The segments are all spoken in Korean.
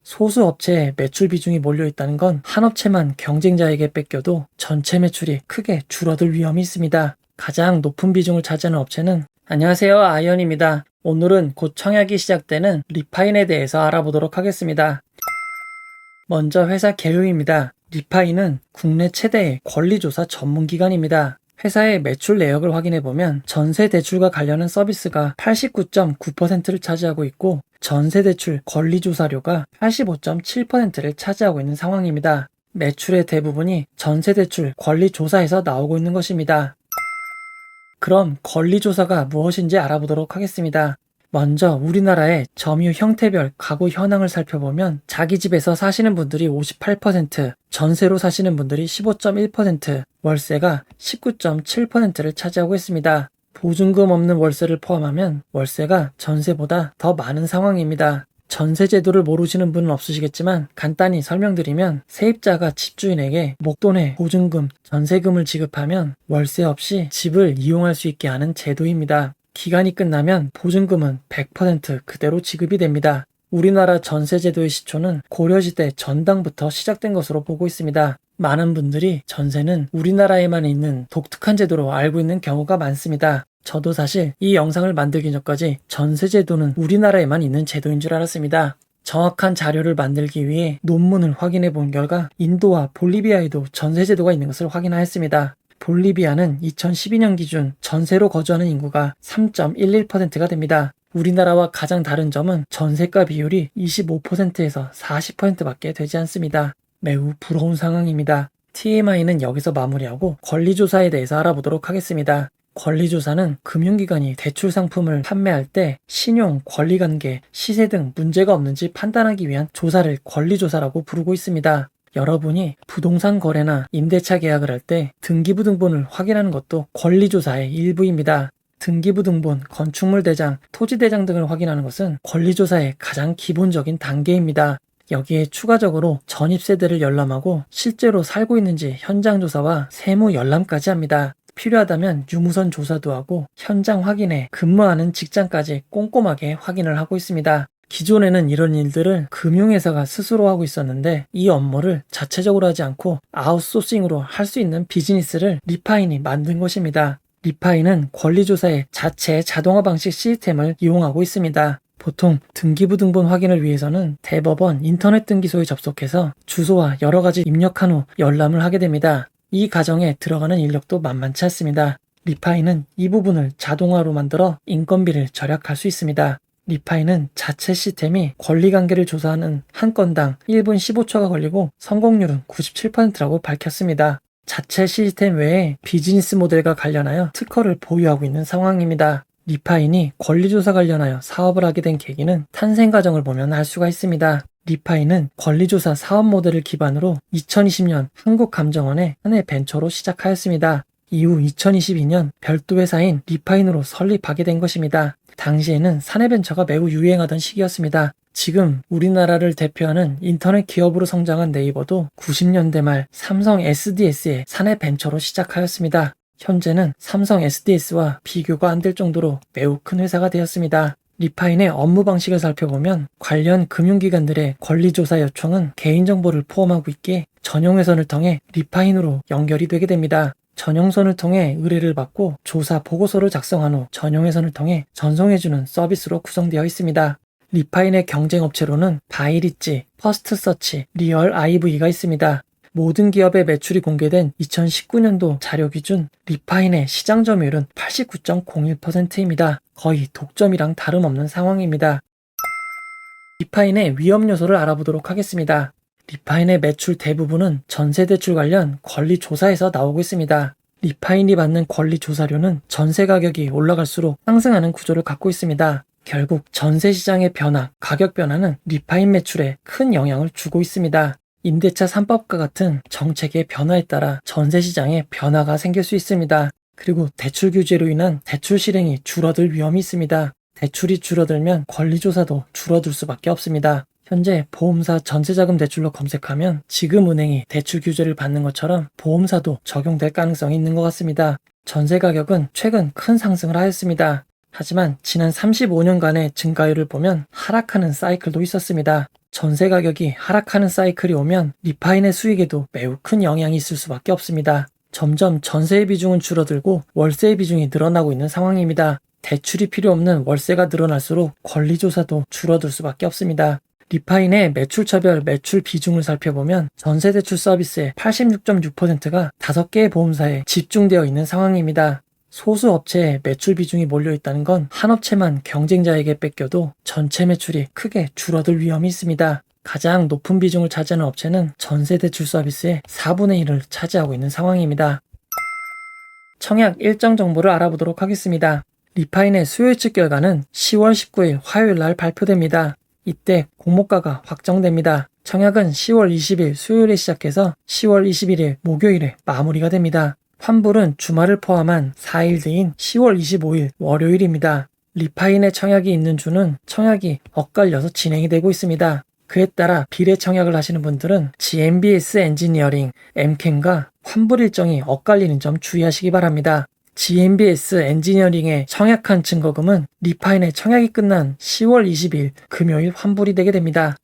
소수 업체에 매출 비중이 몰려있다는 건 한 업체만 경쟁자에게 뺏겨도 전체 매출이 크게 줄어들 위험이 있습니다. 가장 높은 비중을 차지하는 업체는 안녕하세요, 아이언입니다. 오늘은 곧 청약이 시작되는 리파인에 대해서 알아보도록 하겠습니다. 먼저 회사 개요입니다. 리파인은 국내 최대의 권리조사 전문기관입니다. 회사의 매출 내역을 확인해보면 전세대출과 관련한 서비스가 89.9%를 차지하고 있고 전세대출 권리조사료가 85.7%를 차지하고 있는 상황입니다. 매출의 대부분이 전세대출 권리조사에서 나오고 있는 것입니다. 그럼 권리조사가 무엇인지 알아보도록 하겠습니다. 먼저 우리나라의 점유 형태별 가구 현황을 살펴보면 자기 집에서 사시는 분들이 58%, 전세로 사시는 분들이 15.1%, 월세가 19.7%를 차지하고 있습니다. 보증금 없는 월세를 포함하면 월세가 전세보다 더 많은 상황입니다. 전세 제도를 모르시는 분은 없으시겠지만 간단히 설명드리면 세입자가 집주인에게 목돈의 보증금, 전세금을 지급하면 월세 없이 집을 이용할 수 있게 하는 제도입니다. 기간이 끝나면 보증금은 100% 그대로 지급이 됩니다. 우리나라 전세제도의 시초는 고려시대 전당부터 시작된 것으로 보고 있습니다. 많은 분들이 전세는 우리나라에만 있는 독특한 제도로 알고 있는 경우가 많습니다. 저도 사실 이 영상을 만들기 전까지 전세제도는 우리나라에만 있는 제도인 줄 알았습니다. 정확한 자료를 만들기 위해 논문을 확인해 본 결과 인도와 볼리비아에도 전세제도가 있는 것을 확인하였습니다. 볼리비아는 2012년 기준 전세로 거주하는 인구가 3.11%가 됩니다. 우리나라와 가장 다른 점은 전세가 비율이 25%에서 40%밖에 되지 않습니다. 매우 부러운 상황입니다. TMI는 여기서 마무리하고 권리조사에 대해서 알아보도록 하겠습니다. 권리조사는 금융기관이 대출 상품을 판매할 때 신용, 권리관계, 시세 등 문제가 없는지 판단하기 위한 조사를 권리조사라고 부르고 있습니다. 여러분이 부동산 거래나 임대차 계약을 할 때 등기부등본을 확인하는 것도 권리조사의 일부입니다. 등기부등본, 건축물 대장, 토지 대장 등을 확인하는 것은 권리조사의 가장 기본적인 단계입니다. 여기에 추가적으로 전입세대를 열람하고 실제로 살고 있는지 현장 조사와 세무 열람까지 합니다. 필요하다면 유무선 조사도 하고 현장 확인에 근무하는 직장까지 꼼꼼하게 확인을 하고 있습니다. 기존에는 이런 일들을 금융회사가 스스로 하고 있었는데 이 업무를 자체적으로 하지 않고 아웃소싱으로 할 수 있는 비즈니스를 리파인이 만든 것입니다. 리파인은 권리조사의 자체 자동화 방식 시스템을 이용하고 있습니다. 보통 등기부등본 확인을 위해서는 대법원 인터넷 등기소에 접속해서 주소와 여러 가지 입력한 후 열람을 하게 됩니다. 이 과정에 들어가는 인력도 만만치 않습니다. 리파인은 이 부분을 자동화로 만들어 인건비를 절약할 수 있습니다. 리파인은 자체 시스템이 권리관계를 조사하는 한 건당 1분 15초가 걸리고 성공률은 97%라고 밝혔습니다. 자체 시스템 외에 비즈니스 모델과 관련하여 특허를 보유하고 있는 상황입니다. 리파인이 권리조사 관련하여 사업을 하게 된 계기는 탄생 과정을 보면 알 수가 있습니다. 리파인은 권리조사 사업 모델을 기반으로 2020년 한국감정원의 사내 벤처로 시작하였습니다. 이후 2022년 별도 회사인 리파인으로 설립하게 된 것입니다. 당시에는 사내벤처가 매우 유행하던 시기였습니다. 지금 우리나라를 대표하는 인터넷 기업으로 성장한 네이버도 90년대 말 삼성 SDS의 사내벤처로 시작하였습니다. 현재는 삼성 SDS와 비교가 안 될 정도로 매우 큰 회사가 되었습니다. 리파인의 업무 방식을 살펴보면 관련 금융기관들의 권리조사 요청은 개인정보를 포함하고 있기에 전용회선을 통해 리파인으로 연결이 되게 됩니다. 전용선을 통해 의뢰를 받고 조사 보고서를 작성한 후 전용회선을 통해 전송해주는 서비스로 구성되어 있습니다. 리파인의 경쟁업체로는 바이리지, 퍼스트서치, 리얼 IV가 있습니다. 모든 기업의 매출이 공개된 2019년도 자료 기준 리파인의 시장 점유율은 89.01%입니다. 거의 독점이랑 다름없는 상황입니다. 리파인의 위험 요소를 알아보도록 하겠습니다. 리파인의 매출 대부분은 전세대출 관련 권리조사에서 나오고 있습니다. 리파인이 받는 권리조사료는 전세 가격이 올라갈수록 상승하는 구조를 갖고 있습니다. 결국 전세시장의 변화, 가격 변화는 리파인 매출에 큰 영향을 주고 있습니다. 임대차 3법과 같은 정책의 변화에 따라 전세시장에 변화가 생길 수 있습니다. 그리고 대출 규제로 인한 대출 실행이 줄어들 위험이 있습니다. 대출이 줄어들면 권리조사도 줄어들 수밖에 없습니다. 현재 보험사 전세자금 대출로 검색하면 지금 은행이 대출 규제를 받는 것처럼 보험사도 적용될 가능성이 있는 것 같습니다. 전세 가격은 최근 큰 상승을 하였습니다. 하지만 지난 35년간의 증가율을 보면 하락하는 사이클도 있었습니다. 전세 가격이 하락하는 사이클이 오면 리파인의 수익에도 매우 큰 영향이 있을 수밖에 없습니다. 점점 전세의 비중은 줄어들고 월세의 비중이 늘어나고 있는 상황입니다. 대출이 필요 없는 월세가 늘어날수록 권리조사도 줄어들 수밖에 없습니다. 리파인의 매출차별 매출 비중을 살펴보면 전세대출 서비스의 86.6%가 5개의 보험사에 집중되어 있는 상황입니다. 소수 업체에 매출 비중이 몰려있다는 건 한 업체만 경쟁자에게 뺏겨도 전체 매출이 크게 줄어들 위험이 있습니다. 가장 높은 비중을 차지하는 업체는 전세대출 서비스의 4분의 1을 차지하고 있는 상황입니다. 청약 일정 정보를 알아보도록 하겠습니다. 리파인의 수요 예측 결과는 10월 19일 화요일 날 발표됩니다. 이때 공모가가 확정됩니다. 청약은 10월 20일 수요일에 시작해서 10월 21일 목요일에 마무리가 됩니다. 환불은 주말을 포함한 4일 뒤인 10월 25일 월요일입니다. 리파인의 청약이 있는 주는 청약이 엇갈려서 진행이 되고 있습니다. 그에 따라 비례 청약을 하시는 분들은 GMBS 엔지니어링, 엠캠과 환불 일정이 엇갈리는 점 주의하시기 바랍니다. GMBS 엔지니어링의 청약한 증거금은 리파인의 청약이 끝난 10월 20일 금요일 환불이 되게 됩니다.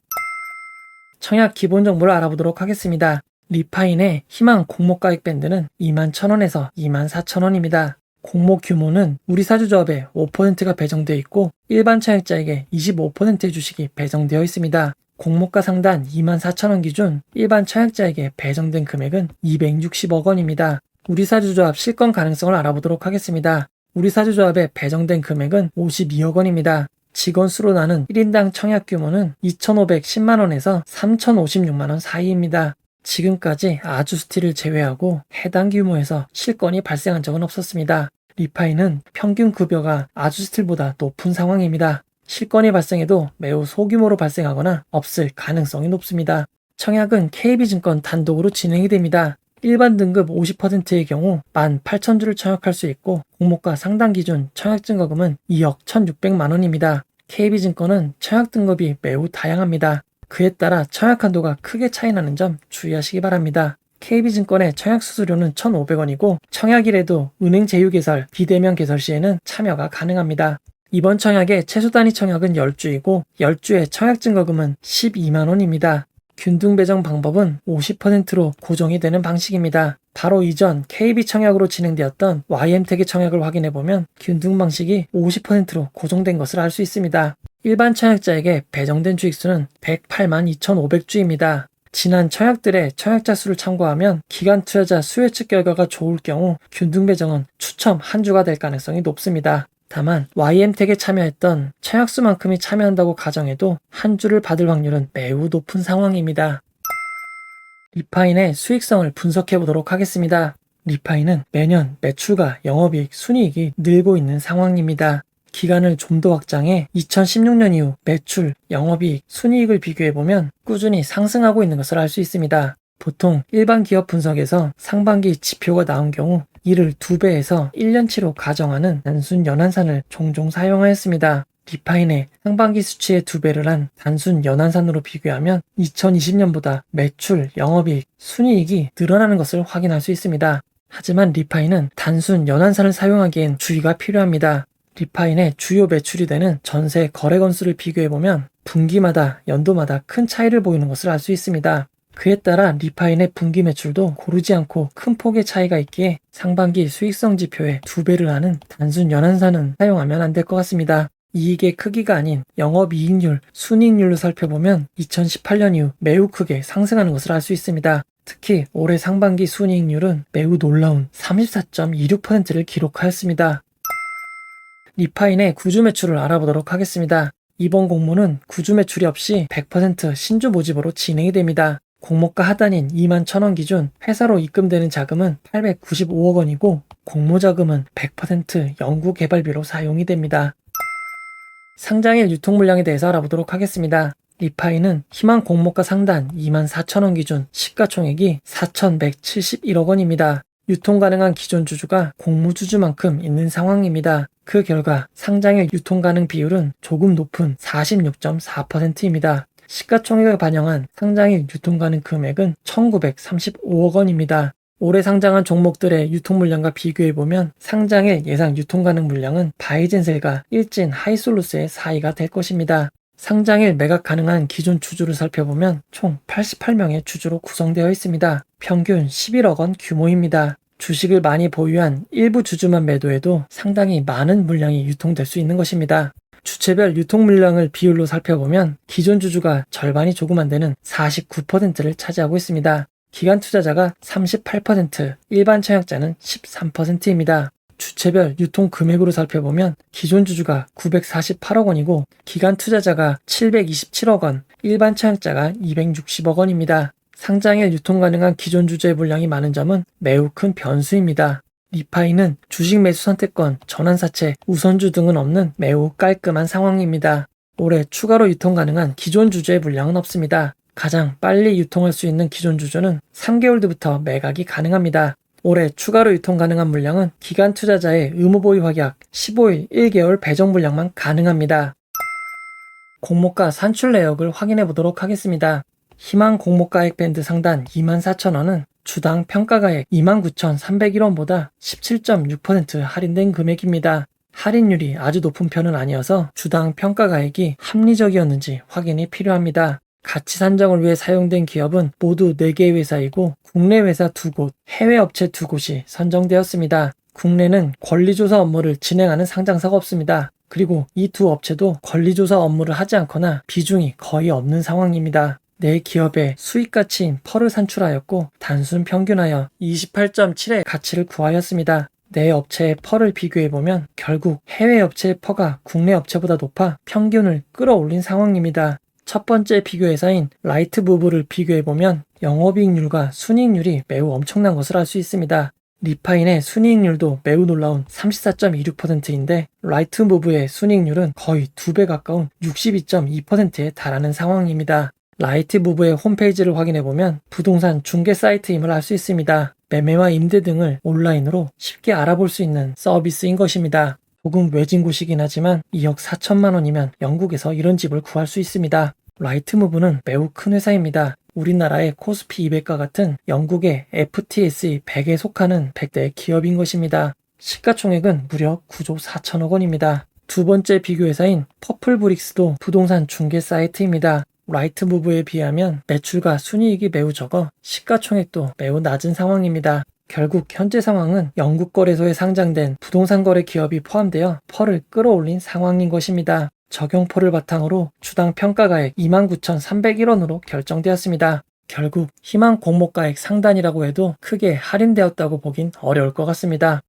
청약 기본 정보를 알아보도록 하겠습니다. 리파인의 희망 공모가액 밴드는 21,000원에서 24,000원입니다. 공모 규모는 우리사주조합에 5%가 배정되어 있고 일반 청약자에게 25%의 주식이 배정되어 있습니다. 공모가 상단 24,000원 기준 일반 청약자에게 배정된 금액은 260억 원입니다. 우리사주조합 실권 가능성을 알아보도록 하겠습니다. 우리사주조합에 배정된 금액은 52억 원입니다. 직원 수로 나눈 1인당 청약 규모는 2,510만원에서 3,056만원 사이입니다. 지금까지 아주스틸을 제외하고 해당 규모에서 실권이 발생한 적은 없었습니다. 리파인은 평균 급여가 아주스틸보다 높은 상황입니다. 실권이 발생해도 매우 소규모로 발생하거나 없을 가능성이 높습니다. 청약은 KB증권 단독으로 진행이 됩니다. 일반 등급 50%의 경우 18,000주를 청약할 수 있고 공모가 상당 기준 청약 증거금은 2억 1,600만원입니다. KB증권은 청약 등급이 매우 다양합니다. 그에 따라 청약 한도가 크게 차이나는 점 주의하시기 바랍니다. KB증권의 청약 수수료는 1,500원이고 청약일에도 은행 제휴개설, 비대면 개설 시에는 참여가 가능합니다. 이번 청약의 최소 단위 청약은 10주이고 10주의 청약 증거금은 12만원입니다. 균등 배정 방법은 50%로 고정이 되는 방식입니다. 바로 이전 KB 청약으로 진행되었던 YM택의 청약을 확인해보면 균등 방식이 50%로 고정된 것을 알 수 있습니다. 일반 청약자에게 배정된 주익수는 108만 2,500주입니다. 지난 청약들의 청약자 수를 참고하면 기간 투자자 수요 예측 결과가 좋을 경우 균등 배정은 추첨 한 주가 될 가능성이 높습니다. 다만 YM택에 참여했던 청약수만큼이 참여한다고 가정해도 한 주를 받을 확률은 매우 높은 상황입니다. 리파인의 수익성을 분석해 보도록 하겠습니다. 리파인은 매년 매출과 영업이익, 순이익이 늘고 있는 상황입니다. 기간을 좀 더 확장해 2016년 이후 매출, 영업이익, 순이익을 비교해보면 꾸준히 상승하고 있는 것을 알 수 있습니다. 보통 일반 기업 분석에서 상반기 지표가 나온 경우 이를 2배에서 1년치로 가정하는 단순 연한산을 종종 사용하였습니다. 리파인의 상반기 수치의 2배를 한 단순 연한산으로 비교하면 2020년보다 매출, 영업이익, 순이익이 늘어나는 것을 확인할 수 있습니다. 하지만 리파인은 단순 연한산을 사용하기엔 주의가 필요합니다. 리파인의 주요 매출이 되는 전세 거래 건수를 비교해보면 분기마다 연도마다 큰 차이를 보이는 것을 알 수 있습니다. 그에 따라 리파인의 분기 매출도 고르지 않고 큰 폭의 차이가 있기에 상반기 수익성 지표에 2배를 하는 단순 연한산은 사용하면 안 될 것 같습니다. 이익의 크기가 아닌 영업이익률, 순이익률로 살펴보면 2018년 이후 매우 크게 상승하는 것을 알 수 있습니다. 특히 올해 상반기 순이익률은 매우 놀라운 34.26%를 기록하였습니다. 리파인의 구주 매출을 알아보도록 하겠습니다. 이번 공모는 구주 매출이 없이 100% 신주 모집으로 진행이 됩니다. 공모가 하단인 21,000원 기준 회사로 입금되는 자금은 895억 원이고 공모 자금은 100% 연구개발비로 사용이 됩니다. 상장일 유통 물량에 대해서 알아보도록 하겠습니다. 리파인은 희망 공모가 상단 24,000원 기준 시가총액이 4,171억 원입니다. 유통 가능한 기존 주주가 공모 주주만큼 있는 상황입니다. 그 결과 상장일 유통 가능 비율은 조금 높은 46.4%입니다. 시가총액을 반영한 상장일 유통 가능 금액은 1,935억 원입니다. 올해 상장한 종목들의 유통 물량과 비교해보면 상장일 예상 유통 가능 물량은 바이젠셀과 일진 하이솔루스의 4위가 될 것입니다. 상장일 매각 가능한 기존 주주를 살펴보면 총 88명의 주주로 구성되어 있습니다. 평균 11억 원 규모입니다. 주식을 많이 보유한 일부 주주만 매도해도 상당히 많은 물량이 유통될 수 있는 것입니다. 주체별 유통 물량을 비율로 살펴보면 기존 주주가 절반이 조금 안 되는 49%를 차지하고 있습니다. 기관 투자자가 38%, 일반 청약자는 13%입니다. 주체별 유통 금액으로 살펴보면 기존 주주가 948억 원이고 기관 투자자가 727억 원, 일반 청약자가 260억 원입니다. 상장일 유통 가능한 기존 주주의 물량이 많은 점은 매우 큰 변수입니다. 리파이는 주식 매수 선택권, 전환사채, 우선주 등은 없는 매우 깔끔한 상황입니다. 올해 추가로 유통 가능한 기존 주주의 물량은 없습니다. 가장 빨리 유통할 수 있는 기존 주주는 3개월 뒤부터 매각이 가능합니다. 올해 추가로 유통 가능한 물량은 기관 투자자의 의무보유 확약 15일 1개월 배정 물량만 가능합니다. 공모가 산출 내역을 확인해 보도록 하겠습니다. 희망 공모가액 밴드 상단 24,000원은 주당 평가가액 29,301원보다 17.6% 할인된 금액입니다. 할인율이 아주 높은 편은 아니어서 주당 평가가액이 합리적이었는지 확인이 필요합니다. 가치 산정을 위해 사용된 기업은 모두 4개의 회사이고 국내 회사 2곳, 해외 업체 2곳이 선정되었습니다. 국내는 권리조사 업무를 진행하는 상장사가 없습니다. 그리고 이 두 업체도 권리조사 업무를 하지 않거나 비중이 거의 없는 상황입니다. 내 기업의 수익 가치인 펄을 산출하였고 단순 평균하여 28.7의 가치를 구하였습니다. 내 업체의 펄을 비교해보면 결국 해외 업체의 펄가 국내 업체보다 높아 평균을 끌어올린 상황입니다. 첫 번째 비교 회사인 라이트무브를 비교해보면 영업이익률과 순이익률이 매우 엄청난 것을 알 수 있습니다. 리파인의 순이익률도 매우 놀라운 34.26%인데 라이트무브의 순이익률은 거의 2배 가까운 62.2%에 달하는 상황입니다. 라이트무브의 홈페이지를 확인해보면 부동산 중개 사이트임을 알 수 있습니다. 매매와 임대 등을 온라인으로 쉽게 알아볼 수 있는 서비스인 것입니다. 조금 외진 곳이긴 하지만 2억 4천만 원이면 영국에서 이런 집을 구할 수 있습니다. 라이트무브는 매우 큰 회사입니다. 우리나라의 코스피 200과 같은 영국의 FTSE 100에 속하는 100대 기업인 것입니다. 시가총액은 무려 9조 4천억 원입니다. 두 번째 비교 회사인 퍼플브릭스도 부동산 중개 사이트입니다. 라이트무브에 비하면 매출과 순이익이 매우 적어 시가총액도 매우 낮은 상황입니다. 결국 현재 상황은 영국 거래소에 상장된 부동산 거래 기업이 포함되어 펄을 끌어올린 상황인 것입니다. 적용 펄을 바탕으로 주당 평가가액 29,301원으로 결정되었습니다. 결국 희망 공모가액 상단이라고 해도 크게 할인되었다고 보긴 어려울 것 같습니다.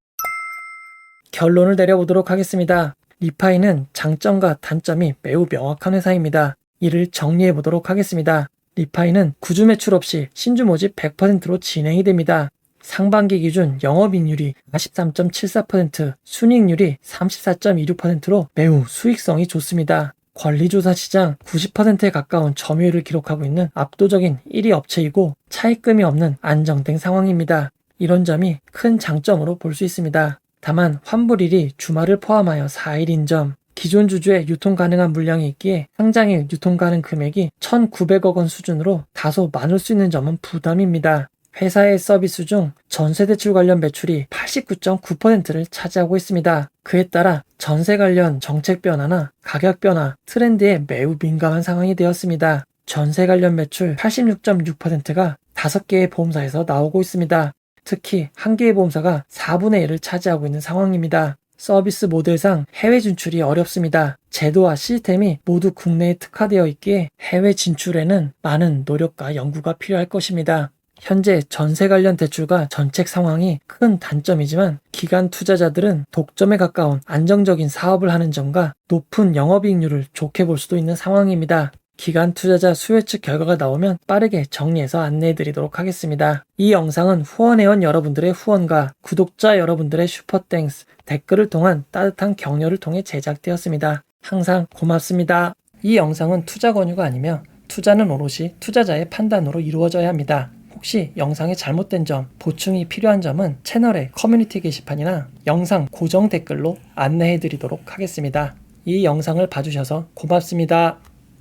결론을 내려보도록 하겠습니다. 리파이는 장점과 단점이 매우 명확한 회사입니다. 이를 정리해 보도록 하겠습니다. 리파이는 구주 매출 없이 신주 모집 100%로 진행이 됩니다. 상반기 기준 영업이익률이 43.74%, 순이익률이 34.26%로 매우 수익성이 좋습니다. 권리조사 시장 90%에 가까운 점유율을 기록하고 있는 압도적인 1위 업체이고 차입금이 없는 안정된 상황입니다. 이런 점이 큰 장점으로 볼 수 있습니다. 다만 환불일이 주말을 포함하여 4일인 점, 기존 주주의 유통 가능한 물량이 있기에 상장일 유통 가능 금액이 1,900억 원 수준으로 다소 많을 수 있는 점은 부담입니다. 회사의 서비스 중 전세 대출 관련 매출이 89.9%를 차지하고 있습니다. 그에 따라 전세 관련 정책 변화나 가격 변화, 트렌드에 매우 민감한 상황이 되었습니다. 전세 관련 매출 86.6%가 5개의 보험사에서 나오고 있습니다. 특히 1개의 보험사가 4분의 1을 차지하고 있는 상황입니다. 서비스 모델상 해외 진출이 어렵습니다. 제도와 시스템이 모두 국내에 특화되어 있기에 해외 진출에는 많은 노력과 연구가 필요할 것입니다. 현재 전세 관련 대출과 전책 상황이 큰 단점이지만 기관 투자자들은 독점에 가까운 안정적인 사업을 하는 점과 높은 영업이익률을 좋게 볼 수도 있는 상황입니다. 기관 투자자 수요 측 결과가 나오면 빠르게 정리해서 안내해드리도록 하겠습니다. 이 영상은 후원회원 여러분들의 후원과 구독자 여러분들의 슈퍼땡스, 댓글을 통한 따뜻한 격려를 통해 제작되었습니다. 항상 고맙습니다. 이 영상은 투자 권유가 아니며 투자는 오롯이 투자자의 판단으로 이루어져야 합니다. 혹시 영상에 잘못된 점, 보충이 필요한 점은 채널의 커뮤니티 게시판이나 영상 고정 댓글로 안내해드리도록 하겠습니다. 이 영상을 봐주셔서 고맙습니다.